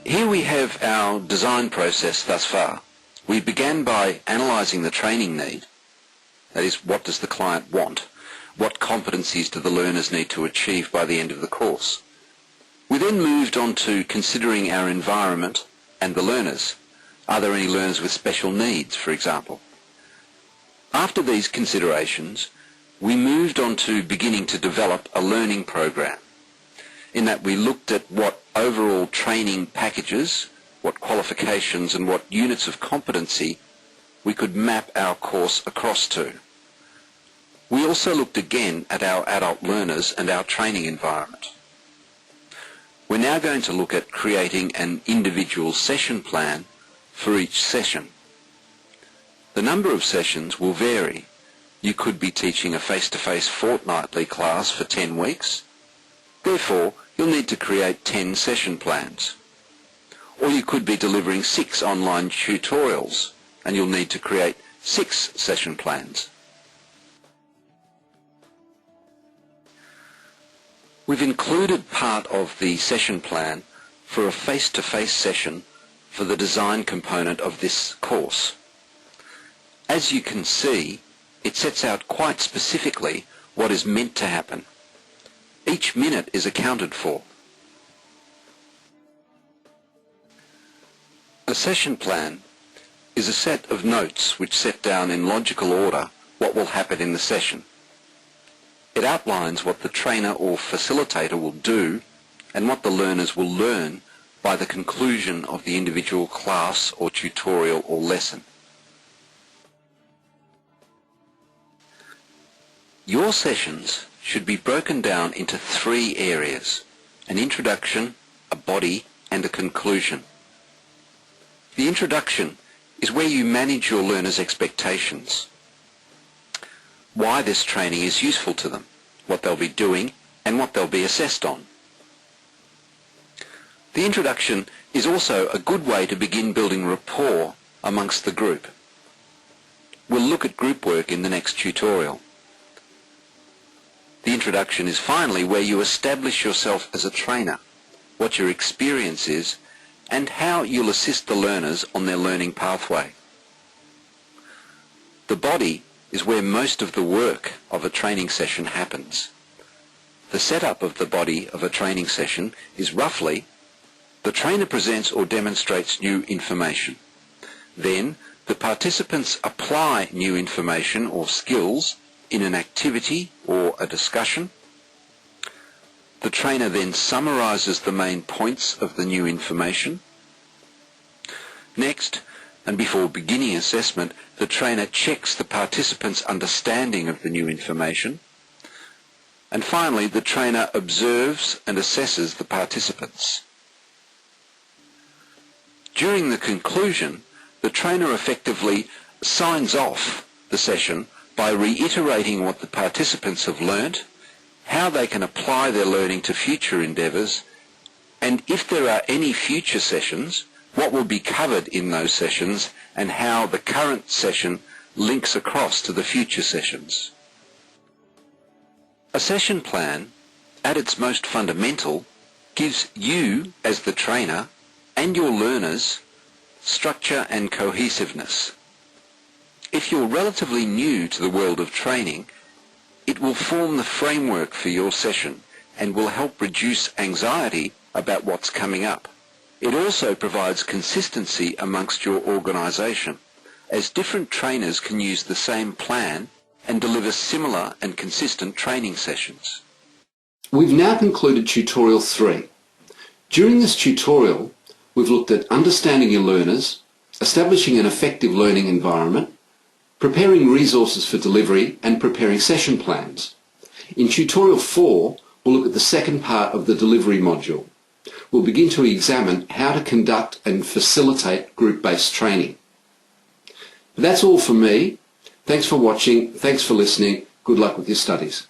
Here we have our design process thus far. We began by analysing the training need. That is, what does the client want? What competencies do the learners need to achieve by the end of the course? We then moved on to considering our environment and the learners. Are there any learners with special needs, for example? After these considerations, we moved on to beginning to develop a learning program, in that we looked at what overall training packages, what qualifications and what units of competency we could map our course across to. We also looked again at our adult learners and our training environment. We're now going to look at creating an individual session plan for each session. The number of sessions will vary. You could be teaching a face-to-face fortnightly class for 10 weeks. Therefore, you'll need to create 10 session plans. Or you could be delivering 6 online tutorials, and you'll need to create 6 session plans. We've included part of the session plan for a face-to-face session for the design component of this course. As you can see, it sets out quite specifically what is meant to happen. Each minute is accounted for. A session plan is a set of notes which set down in logical order what will happen in the session. It outlines what the trainer or facilitator will do and what the learners will learn by the conclusion of the individual class or tutorial or lesson. Your sessions should be broken down into 3 areas: an introduction, a body, and a conclusion. The introduction is where you manage your learners' expectations, why this training is useful to them, what they'll be doing, and what they'll be assessed on. The introduction is also a good way to begin building rapport amongst the group. We'll look at group work in the next tutorial. The introduction is finally where you establish yourself as a trainer, what your experience is, and how you'll assist the learners on their learning pathway. The body is where most of the work of a training session happens. The setup of the body of a training session is roughly: the trainer presents or demonstrates new information. Then the participants apply new information or skills in an activity or a discussion. The trainer then summarizes the main points of the new information. Next, and before beginning assessment, the trainer checks the participants' understanding of the new information. And finally, the trainer observes and assesses the participants. During the conclusion, the trainer effectively signs off the session by reiterating what the participants have learnt, how they can apply their learning to future endeavours, and if there are any future sessions, what will be covered in those sessions and how the current session links across to the future sessions. A session plan, at its most fundamental, gives you as the trainer and your learners structure and cohesiveness. If you're relatively new to the world of training, it will form the framework for your session and will help reduce anxiety about what's coming up. It also provides consistency amongst your organisation, as different trainers can use the same plan and deliver similar and consistent training sessions. We've now concluded tutorial 3. During this tutorial, we've looked at understanding your learners, establishing an effective learning environment, preparing resources for delivery, and preparing session plans. In tutorial 4, we'll look at the second part of the delivery module. We'll begin to examine how to conduct and facilitate group-based training. That's all from me. Thanks for watching. Thanks for listening. Good luck with your studies.